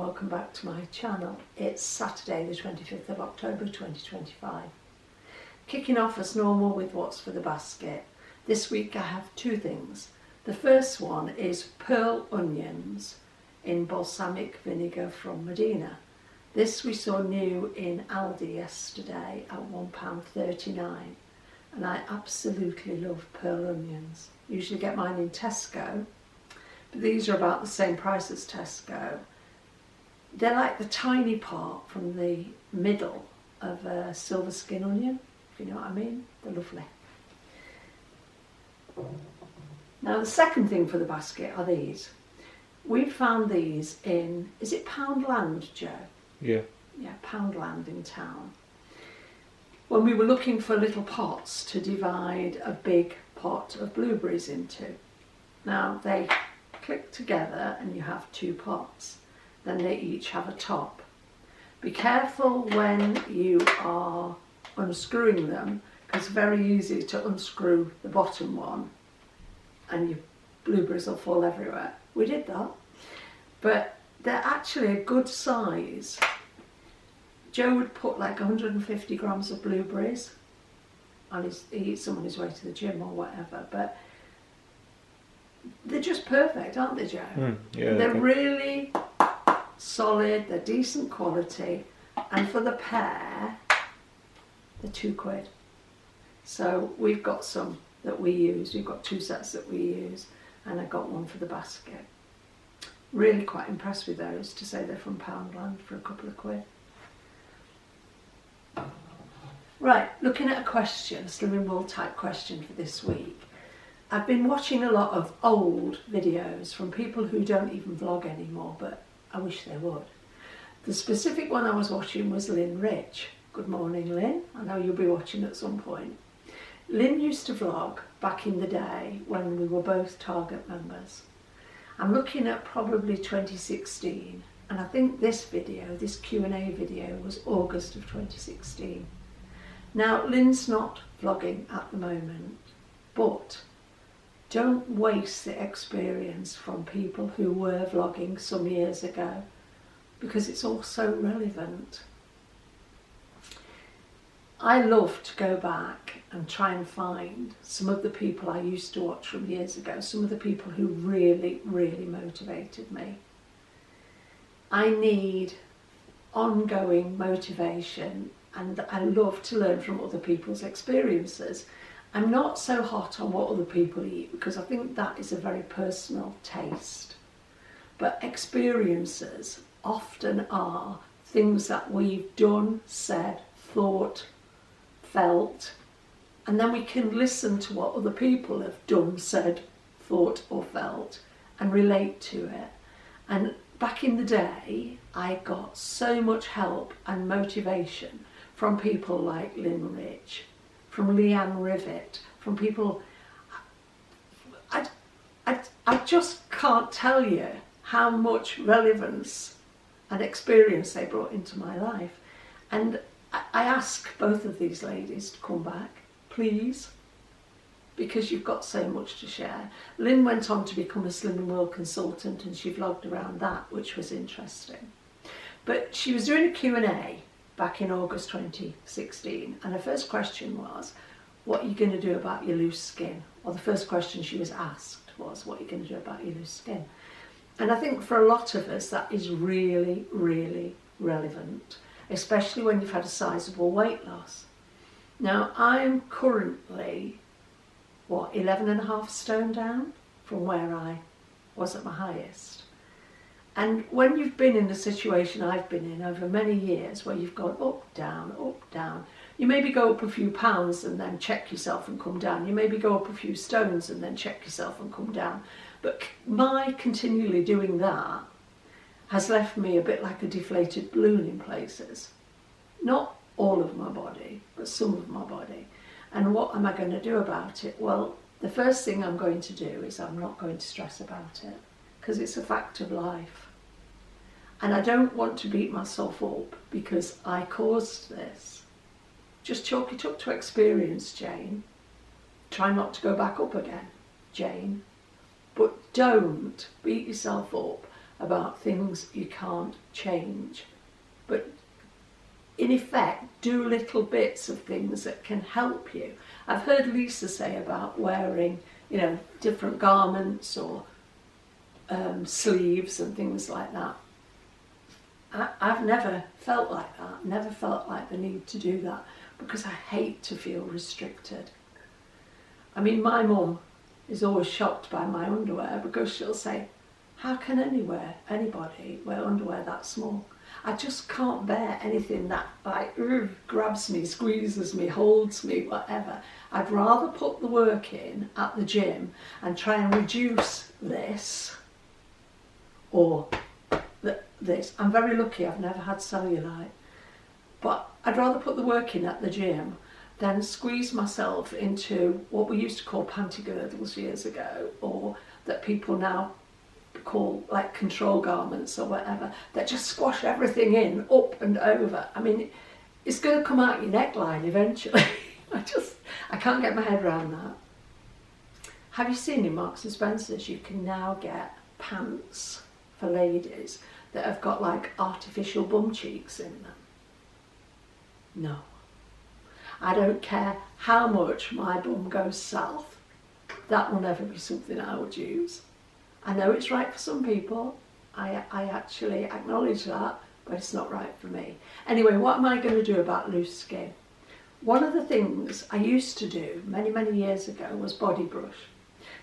welcome back to my channel. It's Saturday the 25th of October 2025. Kicking off as normal with what's for the basket. This week I have two things. The first one is pearl onions in balsamic vinegar from Medina. This we saw new in Aldi yesterday at £1.39 and I absolutely love pearl onions. Usually get mine in Tesco, but these are about the same price as Tesco. They're like the tiny part from the middle of a silver skin onion, if you know what I mean. They're lovely. Now the second thing for the basket are these. We found these in, is it Poundland, Joe? Yeah. Yeah, Poundland in town. When we were looking for little pots to divide a big pot of blueberries into. Now they click together and you have two pots. Then they each have a top. Be careful when you are unscrewing them, because it's very easy to unscrew the bottom one and your blueberries will fall everywhere. We did that, but they're actually a good size. Joe would put like 150 grams of blueberries on his, he eats them on his way to the gym or whatever, but they're just perfect, aren't they, Joe? Yeah, they're really solid, they're decent quality, and for the pair, they're £2. So we've got some that we use, we've got two sets that we use, and I got one for the basket. Really quite impressed with those, to say they're from Poundland for a couple of quid. Right, looking at a question, a slimming wool type question for this week. I've been watching a lot of old videos from people who don't even vlog anymore, but I wish they would. The specific one I was watching was Lynn Rich. Good morning, Lynn. I know you'll be watching at some point. Lynn used to vlog back in the day when we were both Target members. I'm looking at probably 2016, and I think this video, this Q&A video, was August of 2016. Now, Lynn's not vlogging at the moment, but don't waste the experience from people who were vlogging some years ago, because it's all so relevant. I love to go back and try and find some of the people I used to watch from years ago, some of the people who really, really motivated me. I need ongoing motivation, and I love to learn from other people's experiences. I'm not so hot on what other people eat, because I think that is a very personal taste. But experiences often are things that we've done, said, thought, felt, and then we can listen to what other people have done, said, thought or felt and relate to it. And back in the day, I got so much help and motivation from people like Lynn Rich, from Leanne Rivet, from people, I just can't tell you how much relevance and experience they brought into my life. And I ask both of these ladies to come back, please, because you've got so much to share. Lynn went on to become a Slimming World consultant, and she vlogged around that, which was interesting. But she was doing a Q&A back in August 2016, and her first question was, what are you going to do about your loose skin? Or the first question she was asked was, what are you going to do about your loose skin? And I think for a lot of us that is really, really relevant, especially when you've had a sizable weight loss. Now I'm currently, 11.5 stone down from where I was at my highest. And when you've been in the situation I've been in over many years, where you've gone up, down, you maybe go up a few pounds and then check yourself and come down. You maybe go up a few stones and then check yourself and come down. But my continually doing that has left me a bit like a deflated balloon in places. Not all of my body, but some of my body. And what am I going to do about it? Well, the first thing I'm going to do is I'm not going to stress about it, because it's a fact of life. And I don't want to beat myself up because I caused this. Just chalk it up to experience, Jane. Try not to go back up again, Jane. But don't beat yourself up about things you can't change. But in effect, do little bits of things that can help you. I've heard Lisa say about wearing, different garments or sleeves and things like that. I've never felt like that, never felt like the need to do that, because I hate to feel restricted. I mean, my mum is always shocked by my underwear, because she'll say, how can anybody wear underwear that small? I just can't bear anything that grabs me, squeezes me, holds me, whatever. I'd rather put the work in at the gym and try and reduce this or this. I'm very lucky, I've never had cellulite, but I'd rather put the work in at the gym than squeeze myself into what we used to call panty girdles years ago, or that people now call like control garments or whatever, that just squash everything in, up and over. I mean, it's going to come out your neckline eventually. I can't get my head around that. Have you seen in Marks and Spencer's, you can now get pants for ladies that have got like artificial bum cheeks in them? No. I don't care how much my bum goes south, that will never be something I would use. I know it's right for some people, I actually acknowledge that, but it's not right for me. Anyway, what am I going to do about loose skin? One of the things I used to do many, many years ago was body brush.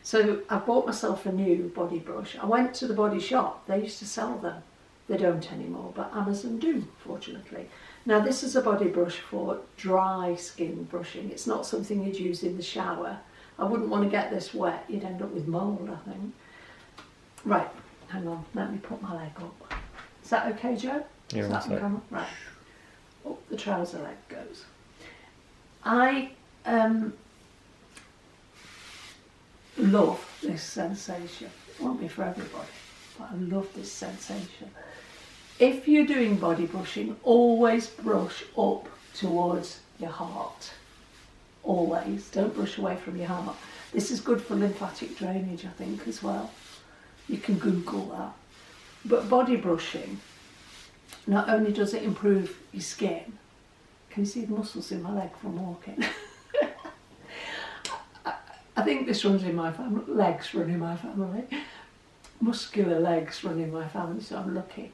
So I bought myself a new body brush. I went to the body shop, they used to sell them. They don't anymore, but Amazon do, fortunately. Now this is a body brush for dry skin brushing. It's not something you'd use in the shower. I wouldn't want to get this wet, you'd end up with mould, I think. Right, hang on, let me put my leg up. Is that okay, Joe? Yeah, is that right. Right, up the trouser leg goes. I love this sensation. It won't be for everybody, but I love this sensation. If you're doing body brushing, always brush up towards your heart. Always, don't brush away from your heart. This is good for lymphatic drainage, I think, as well. You can Google that. But body brushing, not only does it improve your skin, can you see the muscles in my leg from walking? I think this runs in my family, legs run in my family. Muscular legs run in my family, so I'm lucky.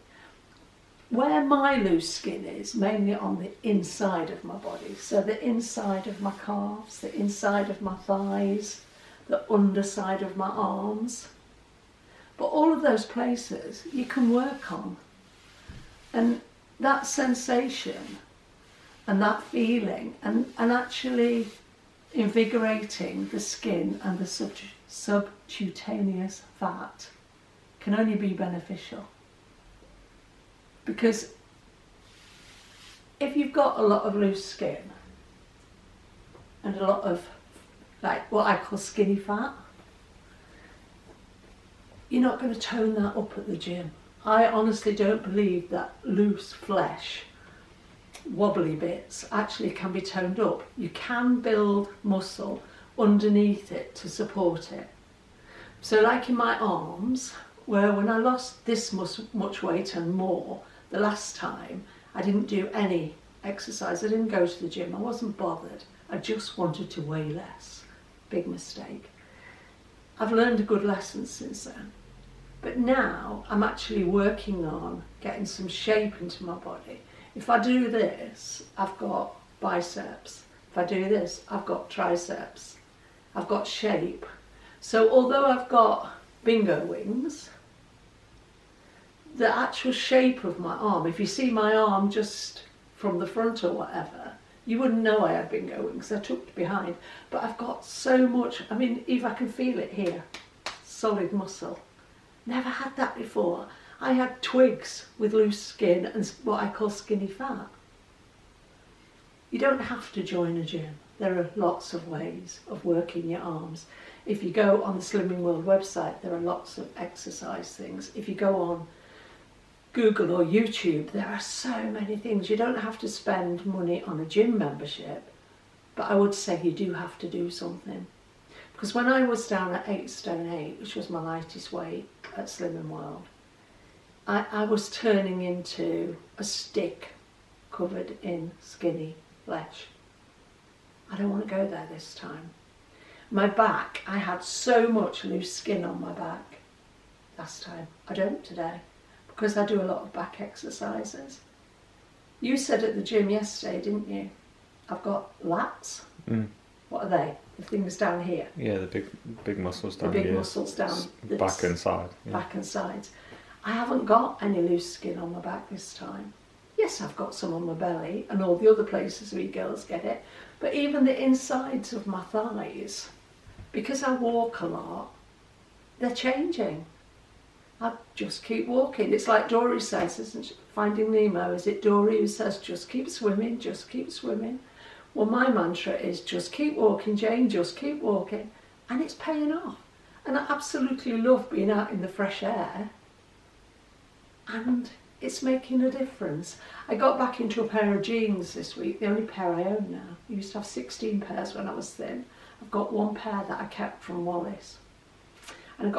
Where my loose skin is, mainly on the inside of my body, so the inside of my calves, the inside of my thighs, the underside of my arms. But all of those places you can work on. And that sensation and that feeling and actually invigorating the skin and the subcutaneous fat can only be beneficial. Because if you've got a lot of loose skin and a lot of like what I call skinny fat, you're not going to tone that up at the gym. I honestly don't believe that loose flesh, wobbly bits actually can be toned up. You can build muscle underneath it to support it. So like in my arms, where when I lost this much weight and more the last time, I didn't do any exercise. I didn't go to the gym. I wasn't bothered. I just wanted to weigh less. Big mistake. I've learned a good lesson since then. But now I'm actually working on getting some shape into my body. If I do this, I've got biceps. If I do this, I've got triceps. I've got shape. So although I've got bingo wings, the actual shape of my arm, if you see my arm just from the front or whatever, you wouldn't know I had bingo wings. They're tucked behind. But I've got so much, I mean, if I can feel it here, solid muscle. Never had that before. I had twigs with loose skin and what I call skinny fat. You don't have to join a gym. There are lots of ways of working your arms. If you go on the Slimming World website, there are lots of exercise things. If you go on Google or YouTube, there are so many things. You don't have to spend money on a gym membership, but I would say you do have to do something. Because when I was down at 8 stone 8, which was my lightest weight at Slimming World, I was turning into a stick covered in skinny flesh. I don't want to go there this time. My back, I had so much loose skin on my back last time. I don't today, because I do a lot of back exercises. You said at the gym yesterday, didn't you? I've got lats. Mm. What are they? The things down here? Yeah, the big muscles down The here. big muscles down. Back and side. Yeah. Back and sides. I haven't got any loose skin on my back this time. Yes, I've got some on my belly and all the other places we girls get it. But even the insides of my thighs, because I walk a lot, they're changing. I just keep walking. It's like Dory says, isn't she? Finding Nemo, is it Dory who says, just keep swimming, just keep swimming? Well, my mantra is just keep walking, Jane, just keep walking. And it's paying off. And I absolutely love being out in the fresh air. And it's making a difference. I got back into a pair of jeans this week, the only pair I own now. I used to have 16 pairs when I was thin. I've got one pair that I kept from Wallace. And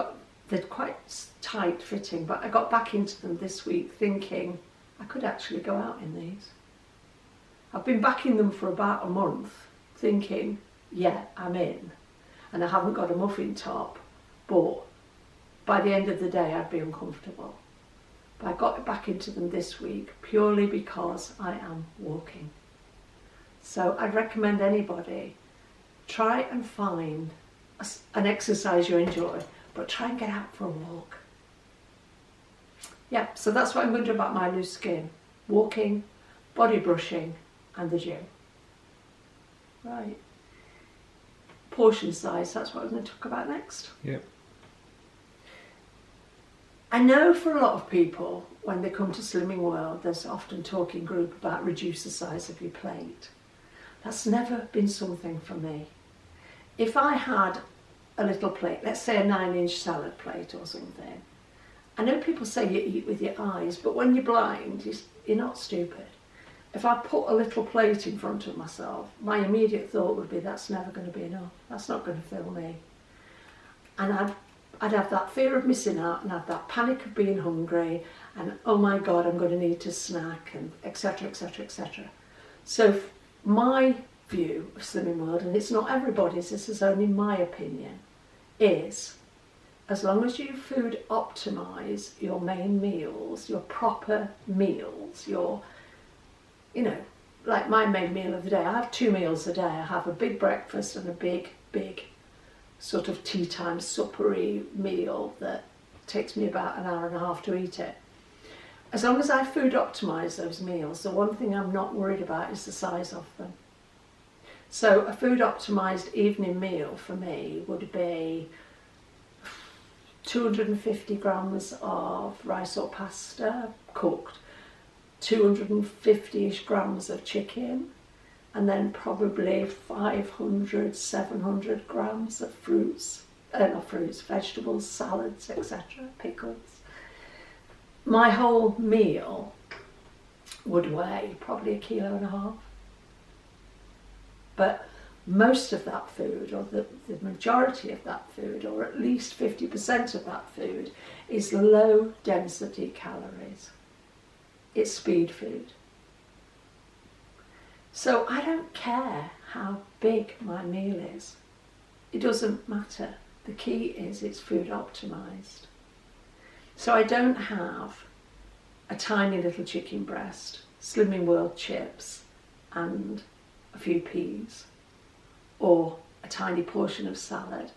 they're quite tight fitting, but I got back into them this week thinking I could actually go out in these. I've been back in them for about a month thinking, yeah, I'm in. And I haven't got a muffin top, but by the end of the day I'd be uncomfortable. But I got back into them this week purely because I am walking. So I'd recommend anybody, try and find an exercise you enjoy, but try and get out for a walk. Yeah, so that's what I'm going to do about my loose skin. Walking, body brushing and the gym. Right. Portion size, that's what I'm going to talk about next. Yep. I know for a lot of people, when they come to Slimming World, there's often talk in group about reduce the size of your plate. That's never been something for me. If I had a little plate, let's say a 9-inch salad plate or something, I know people say you eat with your eyes, but when you're blind, you're not stupid. If I put a little plate in front of myself, my immediate thought would be that's never going to be enough. That's not going to fill me. And I'd have that fear of missing out and have that panic of being hungry and oh my God, I'm going to need to snack and etc, etc, etc. So my view of Slimming World, and it's not everybody's, this is only my opinion, is as long as you food optimise your main meals, your proper meals, your, like my main meal of the day, I have 2 meals a day. I have a big breakfast and a big sort of tea time suppery meal that takes me about an hour and a half to eat it. As long as I food optimise those meals, the one thing I'm not worried about is the size of them. So a food optimised evening meal for me would be 250 grams of rice or pasta cooked, 250-ish grams of chicken, and then probably 500, 700 grams of vegetables, salads, etc., pickles. My whole meal would weigh probably 1.5 kilos. But most of that food, or the majority of that food, or at least 50% of that food, is low density calories. It's speed food. So I don't care how big my meal is. It doesn't matter. The key is it's food optimised. So I don't have a tiny little chicken breast, Slimming World chips and a few peas, or a tiny portion of salad.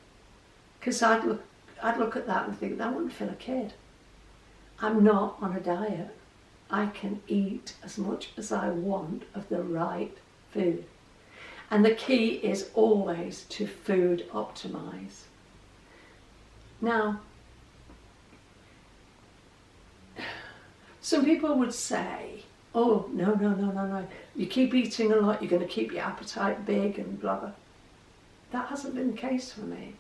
Because I'd look at that and think that wouldn't fill a kid. I'm not on a diet. I can eat as much as I want of the right food. And the key is always to food optimise. Now, some people would say, oh, no, you keep eating a lot, you're going to keep your appetite big and blah, blah. That hasn't been the case for me.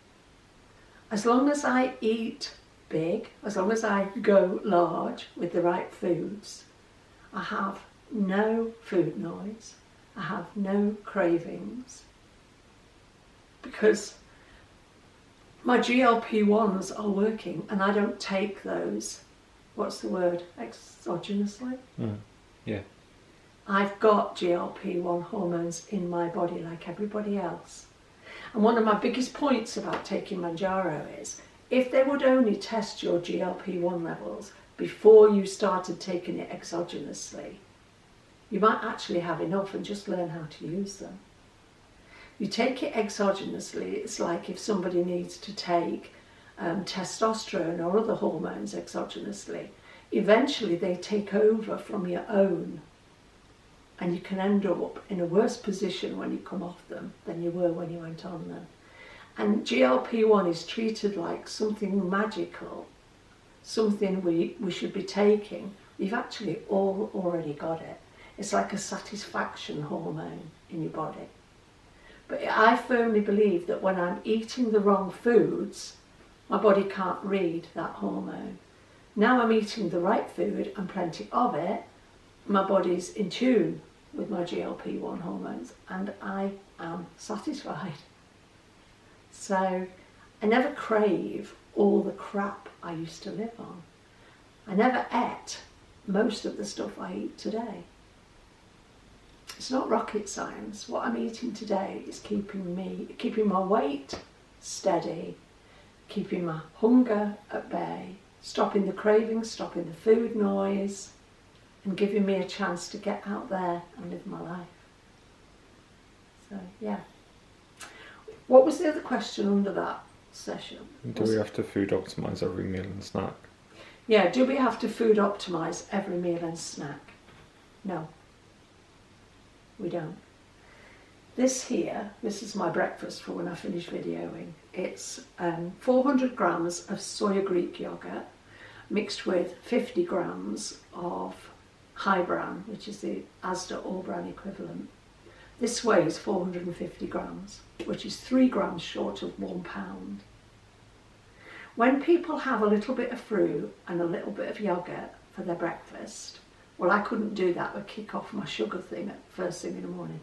As long as I eat big, as long as I go large with the right foods, I have no food noise, I have no cravings, because my GLP-1s are working and I don't take those what's the word? Exogenously. Yeah. I've got GLP-1 hormones in my body like everybody else. And one of my biggest points about taking Manjaro is, if they would only test your GLP-1 levels before you started taking it exogenously, you might actually have enough and just learn how to use them. You take it exogenously, it's like if somebody needs to take testosterone or other hormones exogenously. Eventually they take over from your own, and you can end up in a worse position when you come off them than you were when you went on them. And GLP-1 is treated like something magical, something we should be taking. You've actually already got it. It's like a satisfaction hormone in your body. But I firmly believe that when I'm eating the wrong foods, my body can't read that hormone. Now I'm eating the right food and plenty of it, my body's in tune with my GLP-1 hormones and I am satisfied. So I never crave all the crap I used to live on. I never ate most of the stuff I eat today. It's not rocket science. What I'm eating today is keeping my weight steady, keeping my hunger at bay, stopping the cravings, stopping the food noise, and giving me a chance to get out there and live my life. So, yeah. What was the other question under that session? Do we have to food optimise every meal and snack? Yeah, do we have to food optimise every meal and snack? No, we don't. This is my breakfast for when I finish videoing. It's 400 grams of soya Greek yogurt mixed with 50 grams of high bran, which is the Asda all bran equivalent. This weighs 450 grams, which is 3 grams short of 1 pound. When people have a little bit of fruit and a little bit of yogurt for their breakfast, well, I couldn't do that. It would kick off my sugar thing at first thing in the morning.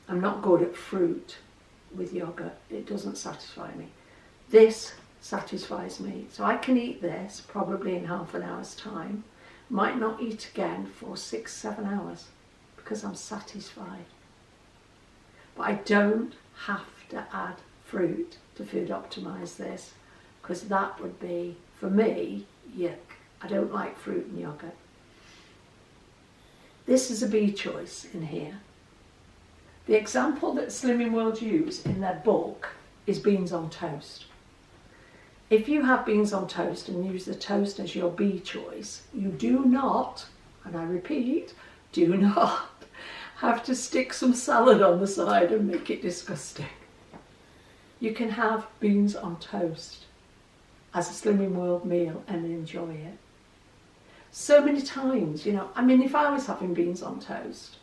I'm not good at fruit with yogurt. It doesn't satisfy me. This satisfies me. So I can eat this probably in half an hour's time. Might not eat again for 6-7 hours because I'm satisfied. But I don't have to add fruit to food optimise this, because that would be, for me, yuck. I don't like fruit and yogurt. This is a B choice in here. The example that Slimming World use in their book is beans on toast. If you have beans on toast and use the toast as your B choice, you do not, and I repeat, do not have to stick some salad on the side and make it disgusting. You can have beans on toast as a Slimming World meal and enjoy it. So many times, you know, I mean, if I was having beans on toast,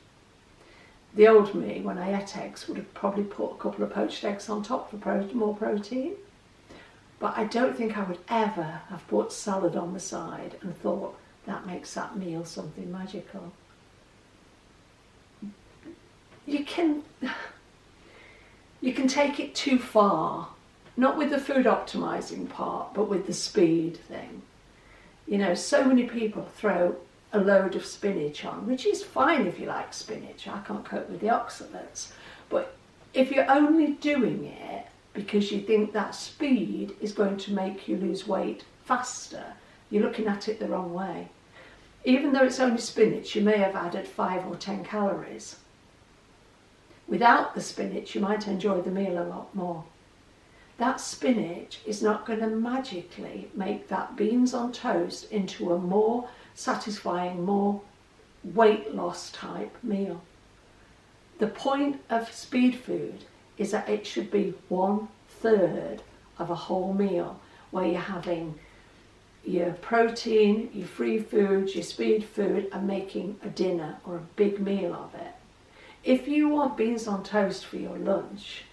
the old me, when I ate eggs, would have probably put a couple of poached eggs on top for more protein. But I don't think I would ever have put salad on the side and thought that makes that meal something magical. You can take it too far, not with the food optimising part, but with the speed thing. You know, so many people throw a load of spinach on, which is fine if you like spinach. I can't cope with the oxalates. But if you're only doing it because you think that speed is going to make you lose weight faster, you're looking at it the wrong way. Even though it's only spinach, you may have added 5 or 10 calories. Without the spinach, you might enjoy the meal a lot more. That spinach is not going to magically make that beans on toast into a more satisfying, more weight loss type meal. The point of speed food is that it should be 1/3 of a whole meal, where you're having your protein, your free foods, your speed food, and making a dinner or a big meal of it. If you want beans on toast for your lunch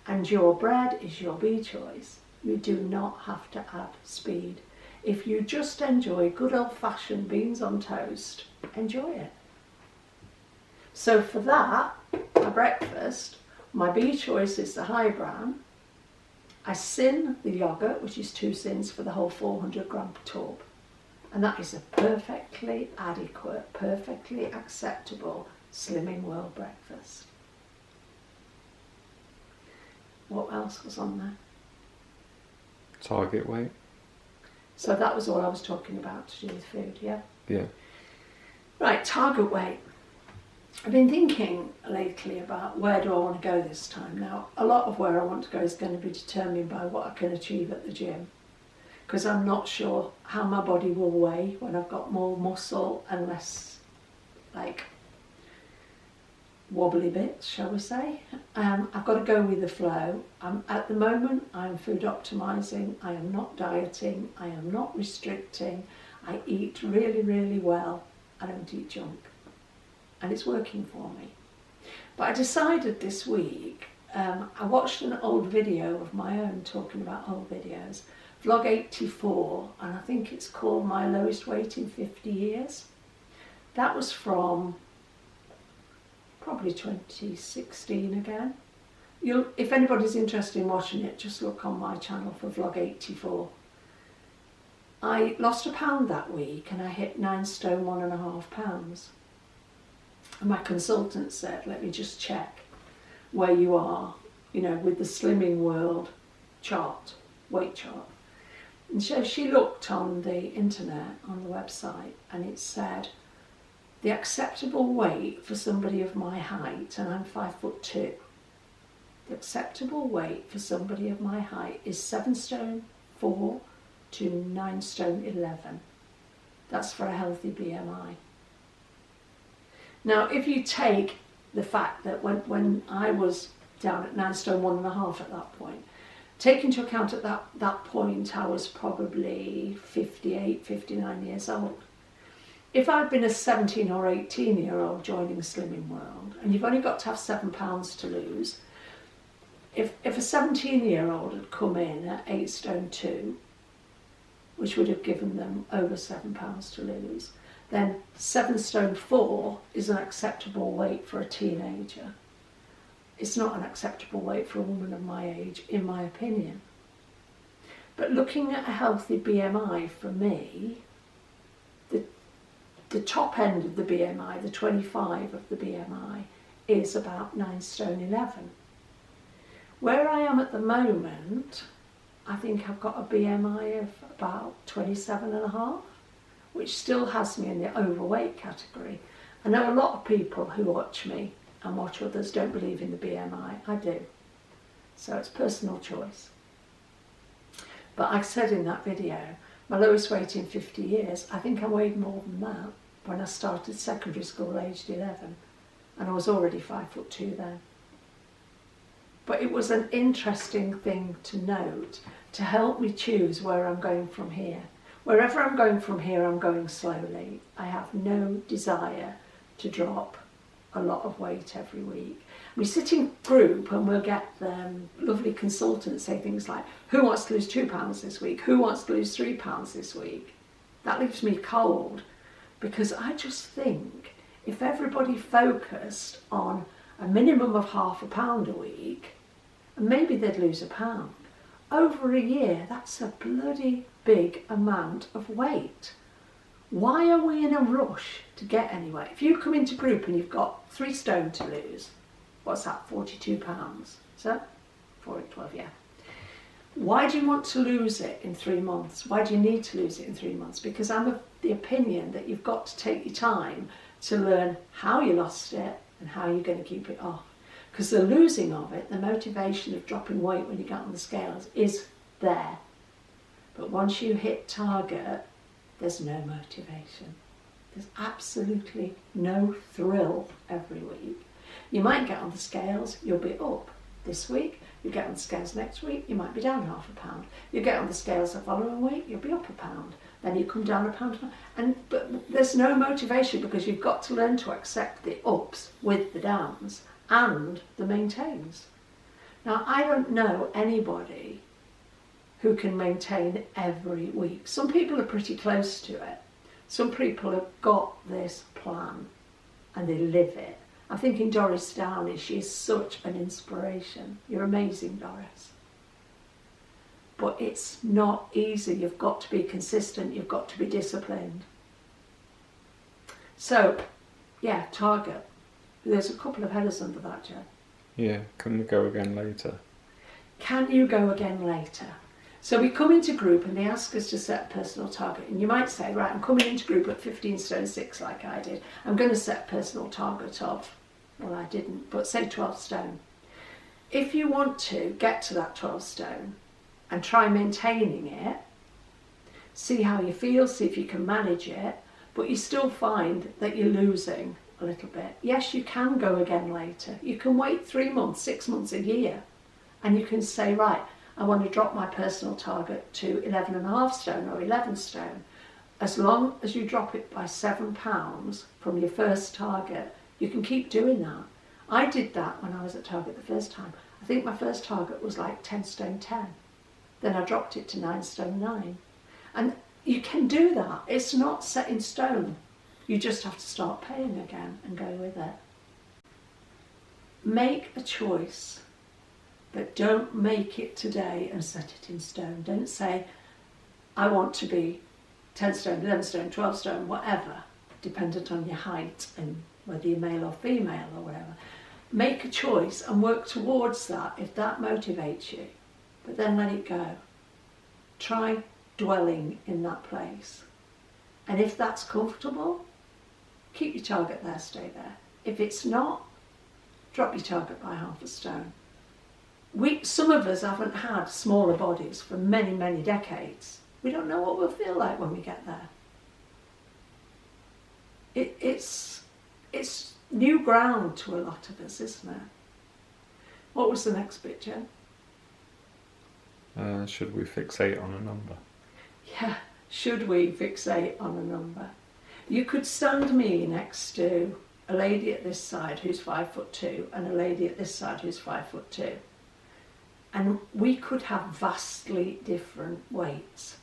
and your bread is your B choice, you do not have to add speed. If you just enjoy good old-fashioned beans on toast, enjoy it. So for that, my breakfast, my B choice is the high bran. I sin the yogurt, which is 2 sins for the whole 400 gram tub. And that is a perfectly adequate, perfectly acceptable Slimming World breakfast. What else was on there? Target weight. So that was all I was talking about to do with food, yeah? Yeah. Right, target weight. I've been thinking lately about where do I want to go this time. Now, a lot of where I want to go is going to be determined by what I can achieve at the gym, because I'm not sure how my body will weigh when I've got more muscle and less, like, wobbly bits, shall we say. I've got to go with the flow. At the moment, I'm food optimising. I am not dieting. I am not restricting. I eat really, really well. I don't eat junk. And it's working for me. But I decided this week, I watched an old video of my own talking about old videos, vlog 84, and I think it's called My Lowest Weight in 50 Years. That was from probably 2016 again. If anybody's interested in watching it, just look on my channel for vlog 84. I lost £1 that week and I hit 9 stone 1.5 pounds. And my consultant said, let me just check where you are, you know, with the Slimming World chart, weight chart. And so she looked on the internet, on the website, and it said the acceptable weight for somebody of my height, and I'm 5'2", the acceptable weight for somebody of my height is 7 stone 4 to 9 stone 11. That's for a healthy BMI. Now, if you take the fact that when I was down at 9 stone 1.5 at that point, take into account at that point I was probably 58, 59 years old. If I'd been a 17 or 18 year old joining Slimming World, and you've only got to have £7 to lose, if a 17-year-old had come in at 8 stone 2, which would have given them over £7 to lose, then 7 stone 4 is an acceptable weight for a teenager. It's not an acceptable weight for a woman of my age, in my opinion. But looking at a healthy BMI for me, the top end of the BMI, the 25 of the BMI, is about 9 stone 11. Where I am at the moment, I think I've got a BMI of about 27.5, which still has me in the overweight category. I know a lot of people who watch me and watch others don't believe in the BMI. I do. So it's personal choice. But I said in that video, my lowest weight in 50 years, I think I weighed more than that when I started secondary school aged 11. And I was already 5'2" then. But it was an interesting thing to note to help me choose where I'm going from here. Wherever I'm going from here, I'm going slowly. I have no desire to drop a lot of weight every week. We sit in group and we'll get lovely consultants say things like, who wants to lose £2 this week? Who wants to lose £3 this week? That leaves me cold, because I just think if everybody focused on a minimum of £0.5 a week, and maybe they'd lose £1. Over a year, that's a bloody big amount of weight. Why are we in a rush to get anywhere? If you come into group and you've got 3 stone to lose, what's that, £42? So, 4, 12, yeah. Why do you want to lose it in 3 months? Why do you need to lose it in 3 months? Because I'm of the opinion that you've got to take your time to learn how you lost it and how you're going to keep it off. Because the losing of it, the motivation of dropping weight when you get on the scales is there. But once you hit target, there's no motivation. There's absolutely no thrill every week. You might get on the scales, you'll be up this week. You get on the scales next week, you might be down £0.5. You get on the scales the following week, you'll be up £1. Then you come down £1. But there's no motivation, because you've got to learn to accept the ups with the downs and the maintains. Now, I don't know anybody who can maintain every week. Some people are pretty close to it. Some people have got this plan and they live it. I'm thinking Doris Downey, she's such an inspiration. You're amazing, Doris. but it's not easy. You've got to be consistent, you've got to be disciplined. So, yeah, target. There's a couple of headers under that, Joe. Yeah, can we go again later? Can you go again later? So we come into group and they ask us to set a personal target. And you might say, right, I'm coming into group at 15 stone 6 like I did. I'm going to set a personal target of, well, I didn't, but say 12 stone. If you want to get to that 12 stone and try maintaining it, see how you feel, see if you can manage it, but you still find that you're losing a little bit. Yes, you can go again later. You can wait 3 months, 6 months, a year, and you can say, right, I want to drop my personal target to 11.5 stone or 11 stone. As long as you drop it by £7 from your first target, you can keep doing that. I did that when I was at Target the first time. I think my first target was like 10 stone 10. Then I dropped it to 9 stone 9. And you can do that. It's not set in stone. You just have to start paying again and go with it. Make a choice, but don't make it today and set it in stone. Don't say, I want to be 10 stone, 11 stone, 12 stone, whatever, dependent on your height and whether you're male or female or whatever. Make a choice and work towards that if that motivates you, but then let it go. Try dwelling in that place. And if that's comfortable, keep your target there, stay there. If it's not, drop your target by half a stone. Some of us haven't had smaller bodies for many, many decades. We don't know what we'll feel like when we get there. It's new ground to a lot of us, isn't it? What was the next bit, Jen? Should we fixate on a number? Yeah, should we fixate on a number? You could stand me next to a lady at this side who's 5'2" and a lady at this side who's 5'2". And we could have vastly different weights.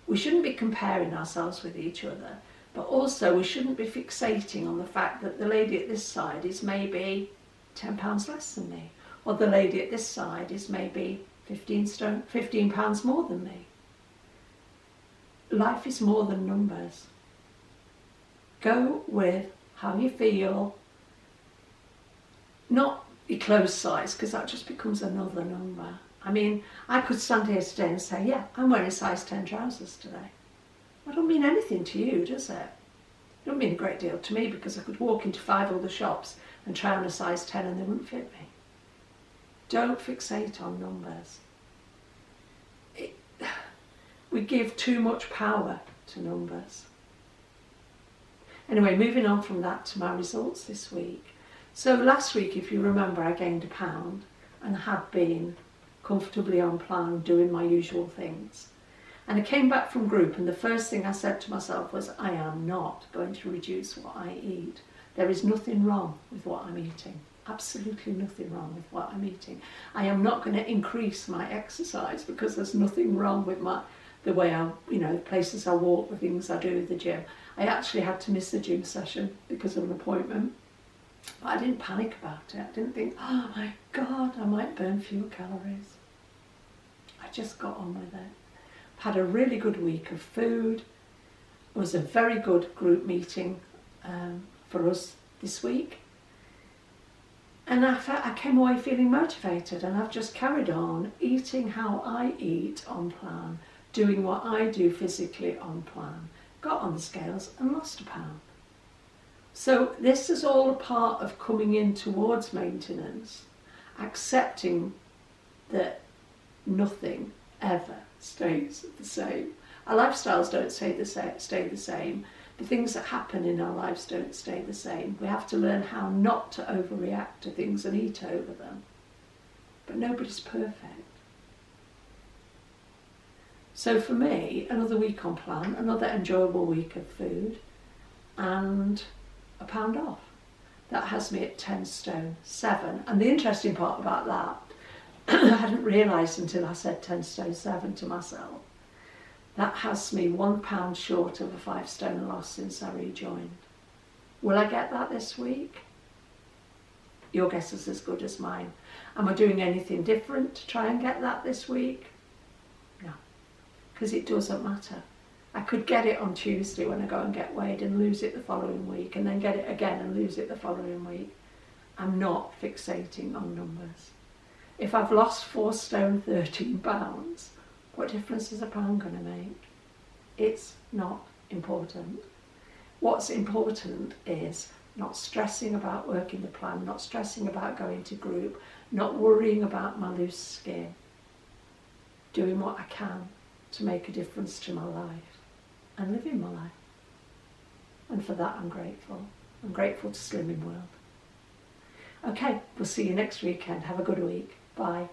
We shouldn't be comparing ourselves with each other, but also we shouldn't be fixating on the fact that the lady at this side is maybe £10 less than me, or the lady at this side is maybe £15 more than me. Life is more than numbers. Go with how you feel, not your clothes size, because that just becomes another number. I mean, I could stand here today and say, yeah, I'm wearing size 10 trousers today. That don't mean anything to you, does it? It don't mean a great deal to me, because I could walk into 5 other shops and try on a size 10 and they wouldn't fit me. Don't fixate on numbers. We give too much power to numbers. Anyway, moving on from that to my results this week. So last week, if you remember, I gained £1 and had been comfortably on plan doing my usual things. And I came back from group and the first thing I said to myself was, I am not going to reduce what I eat. There is nothing wrong with what I'm eating. Absolutely nothing wrong with what I'm eating. I am not going to increase my exercise because there's nothing wrong with the way I, the places I walk, the things I do at the gym. I actually had to miss the gym session because of an appointment. But I didn't panic about it. I didn't think, oh my God, I might burn fewer calories. I just got on with it. I've had a really good week of food. It was a very good group meeting for us this week. And I came away feeling motivated, and I've just carried on eating how I eat on plan, doing what I do physically on plan. Got on the scales and lost £1. So this is all a part of coming in towards maintenance, accepting that nothing ever stays the same. Our lifestyles don't stay the same. The things that happen in our lives don't stay the same. We have to learn how not to overreact to things and eat over them. But nobody's perfect. So for me, another week on plan, another enjoyable week of food, and £1 off. That has me at 10 stone 7. And the interesting part about that, I hadn't realised until I said 10 stone 7 to myself, that has me £1 short of a 5 stone loss since I rejoined. Will I get that this week? Your guess is as good as mine. Am I doing anything different to try and get that this week? because it doesn't matter. I could get it on Tuesday when I go and get weighed and lose it the following week, and then get it again and lose it the following week. I'm not fixating on numbers. If I've lost 4 stone 13 pounds, what difference is a pound going to make? It's not important. What's important is not stressing about working the plan, not stressing about going to group, not worrying about my loose skin, doing what I can to make a difference to my life and living my life. And for that I'm grateful. I'm grateful to Slimming World. Okay, we'll see you next weekend. Have a good week. Bye.